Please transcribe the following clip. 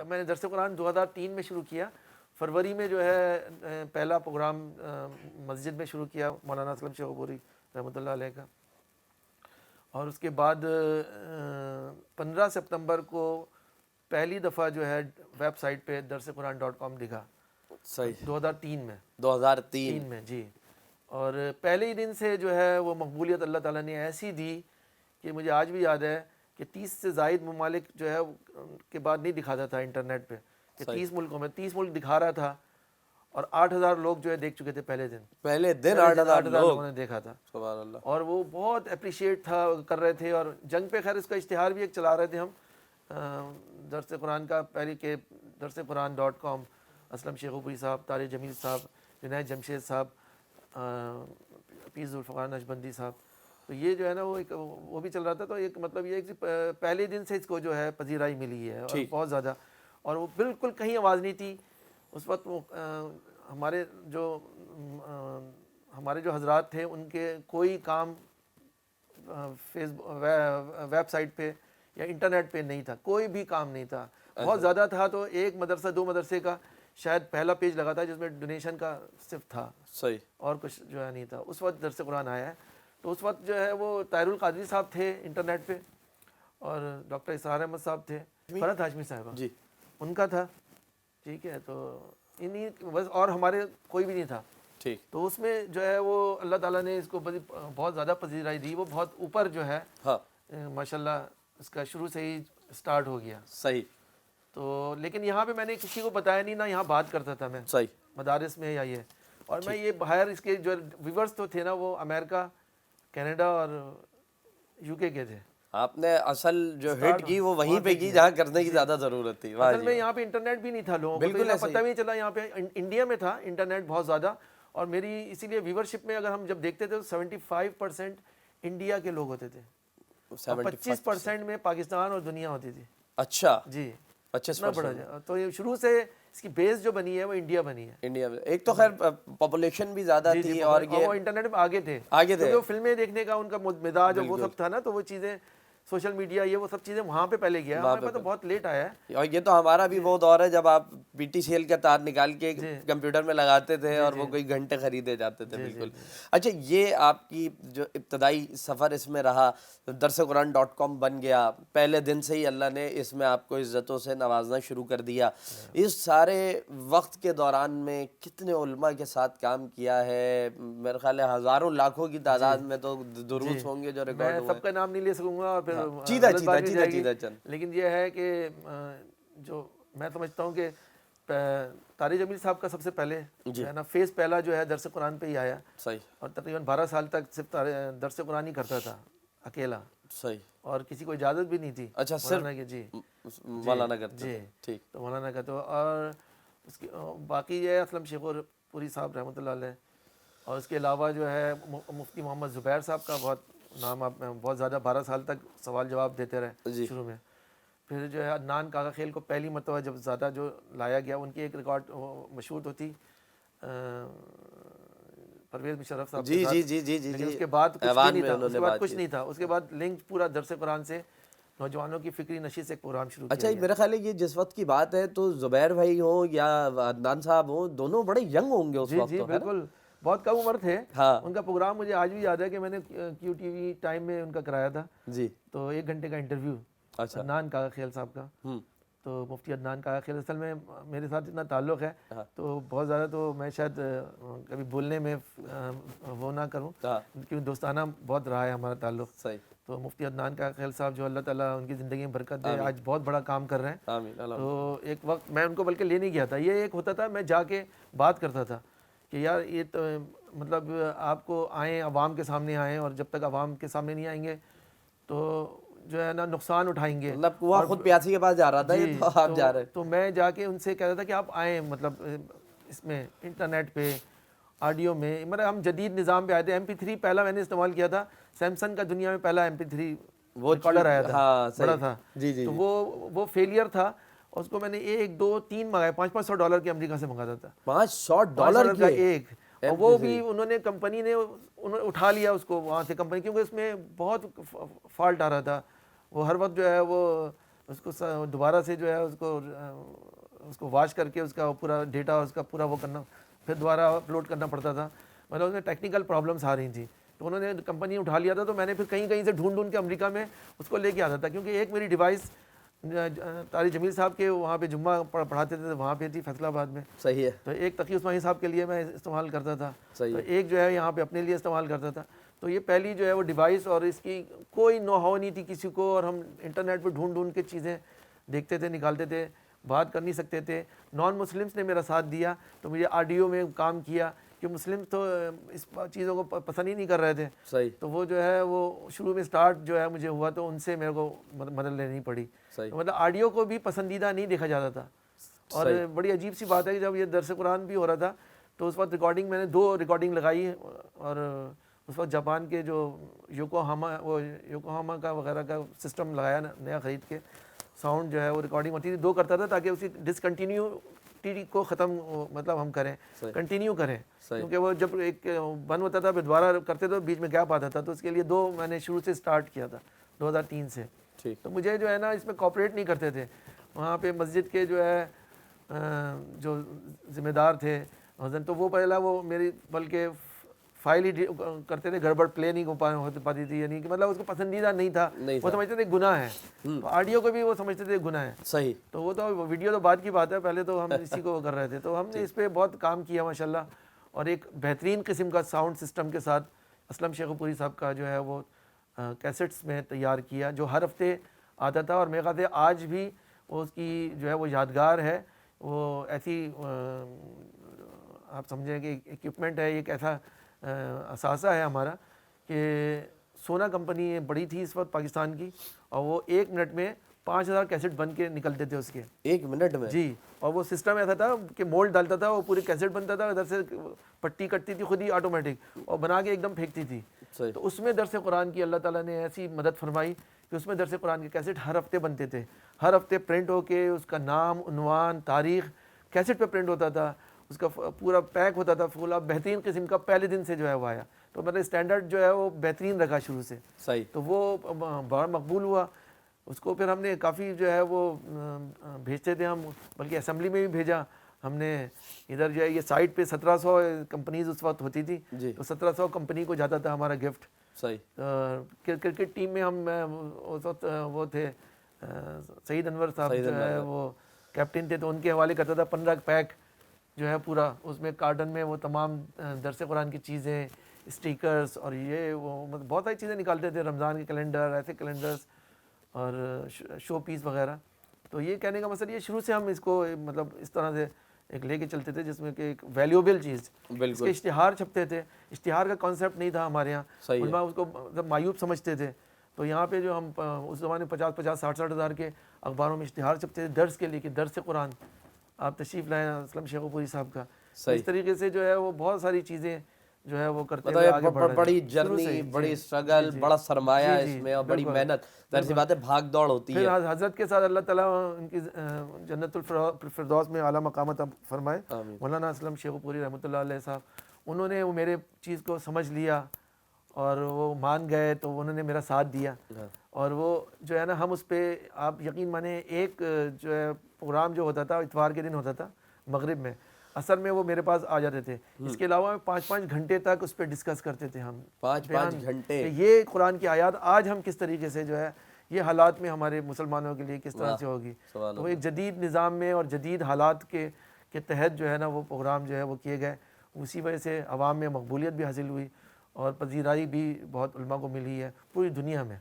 میں نے درس قرآن 2003 میں شروع کیا. فروری میں جو ہے پہلا پروگرام مسجد میں شروع کیا مولانا اسلم شیخ عبوری رحمۃ اللہ علیہ کا, اور اس کے بعد 15 سپتمبر کو پہلی دفعہ جو ہے ویب سائٹ پہ درسقرآن.com دکھا. صحیح. 2003 میں 2003 میں جی. اور پہلے ہی دن سے جو ہے وہ مقبولیت اللہ تعالیٰ نے ایسی دی کہ مجھے آج بھی یاد ہے کہ 30 سے زائد ممالک جو ہے کے بعد نہیں دکھاتا تھا انٹرنیٹ پہ, کہ 30 ملکوں میں 30 ملک دکھا رہا تھا, اور 8000 لوگ جو ہے دیکھ چکے تھے پہلے دن 8000 لوگوں نے دیکھا تھا. سبحان اللہ. اور وہ بہت اپریشیٹ تھا کر رہے تھے, اور جنگ پہ خیر اس کا اشتہار بھی ایک چلا رہے تھے ہم درس قرآن کا, پہلے کہ درسقرآن.com, اسلم شیخ عبوری صاحب, طارق جمیل صاحب, جنید جمشید صاحب, پیس ذوالفقار نقشبندی صاحب. تو یہ جو ہے نا وہ بھی چل رہا تھا. تو ایک مطلب یہ ہے کہ پہلے دن سے اس کو جو ہے پذیرائی ملی ہے, اور بہت زیادہ, اور وہ بالکل کہیں آواز نہیں تھی اس وقت. ہمارے جو حضرات تھے ان کے کوئی کام ویب سائٹ پہ یا انٹرنیٹ پہ نہیں تھا, کوئی بھی کام نہیں تھا. بہت زیادہ تھا تو ایک مدرسہ 2 مدرسے کا شاید پہلا پیج لگا تھا جس میں ڈونیشن کا صرف تھا. صحیح. اور کچھ جو ہے نہیں تھا. اس وقت درس قرآن آیا ہے. تو اس وقت جو ہے وہ طاہر القادری صاحب تھے انٹرنیٹ پہ, اور ڈاکٹر اسرار احمد صاحب تھے, فرحت ہاشمی صاحبہ جی ان کا تھا. ٹھیک ہے, تو انہیں بس, اور ہمارے کوئی بھی نہیں تھا. ٹھیک. تو اس میں جو ہے وہ اللہ تعالیٰ نے اس کو بہت زیادہ پذیرائی دی. وہ بہت اوپر جو ہے ماشاء اللہ اس کا شروع سے ہی سٹارٹ ہو گیا. صحیح. تو لیکن یہاں پہ میں نے کسی کو بتایا نہیں, نہ یہاں بات کرتا تھا میں صحیح مدارس میں یا یہ. اور میں یہ باہر اس کے جو ویورز تو تھے نا وہ امریکہ, کینیڈا اور UK کے تھے. آپ نے اصل جو ہٹ کی وہ وہیں پہ کی جہاں کرنے کی زیادہ ضرورت تھی. اصل میں یہاں پہ انٹرنیٹ بھی نہیں تھا, لوگوں کو پتہ بھی نہیں چلا. یہاں پہ انڈیا میں تھا انٹرنیٹ بہت زیادہ, اور میری اسی لیے ویورشپ میں اگر ہم جب دیکھتے تھے تو 75% انڈیا کے لوگ ہوتے تھے, 25% میں پاکستان اور دنیا ہوتی تھی. اچھا جی, 25% بڑا جا. تو یہ شروع سے اس کی بیس جو بنی ہے وہ انڈیا بنی ہے. انڈیا میں ایک تو خیر پاپولیشن بھی زیادہ تھی, اور یہ وہ انٹرنیٹ میں آگے تھے. جو فلمیں دیکھنے کا ان کا مزاج وہ سب تھا نا, تو وہ چیزیں سوشل میڈیا یہ وہ سب چیزیں وہاں پہ پہلے گیا. ہمارے پاس تو بہت لیٹ آیا ہے. اور یہ تو ہمارا بھی وہ دور ہے جب آپ PTCL کا تار نکال کے کمپیوٹر میں لگاتے تھے اور وہ کوئی گھنٹے خریدے جاتے تھے. بالکل. اچھا, یہ آپ کی جو ابتدائی سفر اس میں رہا, درسقرآن.com بن گیا, پہلے دن سے ہی اللہ نے اس میں آپ کو عزتوں سے نوازنا شروع کر دیا. اس سارے وقت کے دوران میں کتنے علماء کے ساتھ کام کیا ہے؟ میرے خیال ہے ہزاروں لاکھوں کی تعداد میں تو دروس ہوں گے جو ریکارڈ ہوئے. میں سب کا نام نہیں لے سکوں گا اور پھر چیدہ. لیکن یہ ہے کہ جو میں سمجھتا ہوں کہ طارق جمیل صاحب کا سب سے پہلے جو ہے نا فیس پہلا جو ہے درس قرآن پہ ہی آیا. صحیح. اور تقریباً 12 سال تک صرف درس قرآن ہی کرتا تھا اکیلا. صحیح. اور کسی کو اجازت بھی نہیں تھی. اچھا, صرف جی مولانا کرتے. جی ٹھیک. تو مولانا کا تو, اور اس کی باقی یہ اسلم شیخ پوری صاحب رحمۃ اللہ علیہ, اور اس کے علاوہ جو ہے مفتی محمد زبیر صاحب کا بہت نام, آپ بہت زیادہ 12 سال تک سوال جواب دیتے رہے شروع میں. پھر جو ہے عدنان کاکا خیل کو پہلی مرتبہ جب زیادہ جو لایا گیا, ان کی ایک ریکارڈ مشہور تو تھی پرویز مشرف صاحب کے ساتھ. لیکن اس کے بعد کچھ نہیں تھا. اس کے بعد لنک پورا درس قرآن سے نوجوانوں کی فکری نشست سے ایک پروگرام شروع کیا. اچھا, میرا خیال ہے یہ جس وقت کی بات ہے تو زبیر بھائی ہوں یا عدنان صاحب ہوں, دونوں بڑے ینگ ہوں گے اس وقت. جی بالکل, بہت کم عمر تھے. ان کا پروگرام مجھے آج بھی یاد ہے کہ میں نے QTV ٹائم میں ان کا کرایا تھا. جی. تو 1 گھنٹے کا انٹرویو عدنان کاکا خیل صاحب کا. تو مفتی عدنان کاکا خیل, اصل میں میرے ساتھ اتنا تعلق ہے تو بہت زیادہ تو میں شاید کبھی بولنے میں وہ نہ کروں, کیونکہ دوستانہ بہت رہا ہے ہمارا تعلق. صحیح. تو مفتی عدنان کاکا خیل صاحب جو اللہ تعالیٰ ان کی زندگی میں برکت دے, آج بہت بڑا کام کر رہے ہیں. تو ایک وقت میں ان کو بلکہ لینے گیا تھا. یہ ایک ہوتا تھا, میں جا کے بات کرتا تھا کہ یار یہ تو مطلب آپ کو آئیں, عوام کے سامنے آئیں, اور جب تک عوام کے سامنے نہیں آئیں گے تو جو ہے نا نقصان اٹھائیں گے. مطلب وہ خود پیاسی کے پاس جا رہا تھا, یہ تو آپ جا رہے. تو میں جا کے ان سے کہتا تھا کہ آپ آئیں, مطلب اس میں انٹرنیٹ پہ آڈیو میں, مطلب ہم جدید نظام پہ آئے تھے. MP3 پہلا میں نے استعمال کیا تھا, سیمسنگ کا دنیا میں پہلا MP3 ریکارڈر آیا تھا, بڑا تھا. تو وہ فیلئر تھا, اس کو میں نے 1 2 3 منگایا, $500 کے امریکہ سے منگاتا تھا. $500 کا ایک, اور وہ بھی انہوں نے کمپنی نے اٹھا لیا اس کو وہاں سے کمپنی, کیونکہ اس میں بہت فالٹ آ رہا تھا. وہ ہر وقت جو ہے وہ اس کو دوبارہ سے جو ہے اس کو واش کر کے اس کا پورا ڈیٹا اس کا پورا وہ کرنا، پھر دوبارہ اپلوڈ کرنا پڑتا تھا. مطلب اس میں ٹیکنیکل پرابلمس آ رہی تھیں. تو انہوں نے کمپنی اٹھا لیا تھا. تو میں نے پھر کہیں سے ڈھونڈ کے امریکہ میں اس کو لے کے آتا تھا، کیونکہ ایک میری ڈیوائس طارق جمیل صاحب کے وہاں پہ جمعہ پڑھاتے تھے وہاں پہ تھی فیصل آباد میں. صحیح ہے. تو ایک تقی عثمانی صاحب کے لیے میں استعمال کرتا تھا، تو صحیح. ایک جو ہے یہاں پہ اپنے لیے استعمال کرتا تھا. تو یہ پہلی جو ہے وہ ڈیوائس، اور اس کی کوئی نو ہاؤ نہیں تھی کسی کو، اور ہم انٹرنیٹ پہ ڈھونڈ کے چیزیں دیکھتے تھے، نکالتے تھے، بات کر نہیں سکتے تھے. نان مسلمس نے میرا ساتھ دیا، تو مجھے آڈیو میں کام کیا کہ مسلم تو اس چیزوں کو پسند ہی نہیں کر رہے تھے. صحیح. تو وہ جو ہے وہ شروع میں سٹارٹ جو ہے مجھے ہوا، تو ان سے میرے کو مدد لینی پڑی. صحیح. مطلب آڈیو کو بھی پسندیدہ نہیں دیکھا جاتا تھا. اور بڑی عجیب سی بات ہے کہ جب یہ درس قرآن بھی ہو رہا تھا تو اس وقت ریکارڈنگ میں نے 2 ریکارڈنگ لگائی، اور اس وقت جاپان کے جو یوکوہاما کا وغیرہ کا سسٹم لگایا نیا خرید کے، ساؤنڈ جو ہے وہ ریکارڈنگ ہوتی تھی 2 کرتا تھا تاکہ اسی ڈسکنٹینیوٹی کو ختم مطلب ہم کریں، کنٹینیو کریں. کیونکہ وہ جب ایک بند ہوتا تھا پھر دوبارہ کرتے تو بیچ میں گیپ آتا تھا. تو اس کے لیے 2 میں نے شروع سے سٹارٹ کیا تھا 2003 سے. تو مجھے جو ہے نا اس میں کوآپریٹ نہیں کرتے تھے. وہاں پہ مسجد کے جو ہے جو ذمہ دار تھے حسن، تو وہ پہلا وہ میری بلکہ فائل ہی کرتے تھے، گڑبڑ پلے نہیں ہو پاتی تھی، یعنی کہ مطلب اس کو پسندیدہ نہیں تھا. وہ سمجھتے تھے گناہ ہے. تو آڈیو کو بھی وہ سمجھتے تھے گناہ ہے. صحیح. تو وہ تو ویڈیو تو بعد کی بات ہے، پہلے تو ہم اسی کو کر رہے تھے. تو ہم نے اس پہ بہت کام کیا ماشاءاللہ، اور ایک بہترین قسم کا ساؤنڈ سسٹم کے ساتھ اسلم شیخو پوری صاحب کا جو ہے وہ کیسٹس میں تیار کیا، جو ہر ہفتے آتا تھا. اور میرے خیال سے آج بھی وہ اس کی جو ہے وہ یادگار ہے. وہ ایسی آپ سمجھیں کہ ایکوپمنٹ ہے، ایک ایسا اثاثہ ہے ہمارا کہ سونا کمپنی بڑی تھی اس وقت پاکستان کی، اور وہ 1 منٹ میں 5000 کیسٹ بن کے نکلتے تھے اس کے. 1 منٹ میں؟ جی. اور وہ سسٹم ایسا تھا کہ مولڈ ڈالتا تھا، وہ پوری کیسٹ بنتا تھا، ادھر سے پٹی کٹتی تھی خود ہی آٹومیٹک، اور بنا کے ایک دم پھینکتی تھی. تو اس میں درس قرآن کی اللہ تعالیٰ نے ایسی مدد فرمائی کہ اس میں درس قرآن کے کیسٹ ہر ہفتے بنتے تھے. ہر ہفتے پرنٹ ہو کے اس کا نام، عنوان، تاریخ کیسٹ پہ پرنٹ ہوتا تھا. اس کا پورا پیک ہوتا تھا فل. اب بہترین قسم کا پہلے دن سے جو ہے وہ آیا. تو مطلب اسٹینڈرڈ جو ہے وہ بہترین رکھا شروع سے. صحیح. تو وہ بڑا مقبول ہوا. اس کو پھر ہم نے کافی جو ہے وہ بھیجتے تھے ہم، بلکہ اسمبلی میں بھی بھیجا ہم نے. ادھر جو ہے یہ سائٹ پہ 1700 کمپنیز اس وقت ہوتی تھی، تو 1700 کمپنی کو جاتا تھا ہمارا گفٹ. صحیح. کرکٹ ٹیم میں ہم اس وقت وہ تھے سعید انور صاحب جو ہے وہ کیپٹن تھے، تو ان کے حوالے کرتا تھا 15 پیک جو ہے پورا. اس میں کارٹن میں وہ تمام درس قرآن کی چیزیں، اسٹیکرز، اور یہ وہ بہت ساری چیزیں نکالتے تھے، رمضان کے کیلنڈر، ایسے کیلنڈرز اور شو پیس وغیرہ. تو یہ کہنے کا مطلب یہ شروع سے ہم اس کو مطلب اس طرح سے ایک لے کے چلتے تھے جس میں کہ ایک ویلیوبل چیز. اس کے اشتہار چھپتے تھے. اشتہار کا کانسیپٹ نہیں تھا ہمارے یہاں، علماء اس کو معیوب سمجھتے تھے. تو یہاں پہ جو ہم اس زمانے 50-60 ہزار کے اخباروں میں اشتہار چھپتے تھے درس کے لیے کہ درس قرآن آپ تشریف لائیں اسلم شیخو پوری صاحب کا. اس طریقے سے جو ہے وہ بہت ساری چیزیں جو ہے وہ کرتے ہوئے آگے بڑھ رہے ہیں. بڑی جرنی، بڑی اسٹرگل، بڑا سرمایہ اس میں، اور بڑی محنت. ظاہر سی بات ہے بھاگ دوڑ ہوتی ہے. پھر حضرت کے ساتھ اللہ تعالیٰ ان کی جنت الفردوس میں اعلیٰ مقامات فرمائے. مولانا اسلم شیخو پوری رحمۃ اللہ علیہ صاحب، انہوں نے وہ میرے چیز کو سمجھ لیا اور وہ مان گئے، تو انہوں نے میرا ساتھ دیا. اور وہ جو ہے نا ہم اس پہ آپ یقین مانیں ایک جو ہے پروگرام جو ہوتا تھا اتوار کے دن ہوتا تھا مغرب میں، عصر میں وہ میرے پاس آ جاتے تھے. اس کے علاوہ 5-5 گھنٹے تک اس پہ ڈسکس کرتے تھے ہم. 5 گھنٹے یہ قرآن کی آیات آج ہم کس طریقے سے جو ہے یہ حالات میں ہمارے مسلمانوں کے لیے کس طرح سے ہوگی. تو ایک جدید نظام میں اور جدید حالات کے تحت جو ہے نا وہ پروگرام جو ہے وہ کیے گئے. اسی وجہ سے عوام میں مقبولیت بھی حاصل ہوئی اور پذیرائی بھی بہت علماء کو ملی ہے پوری دنیا میں.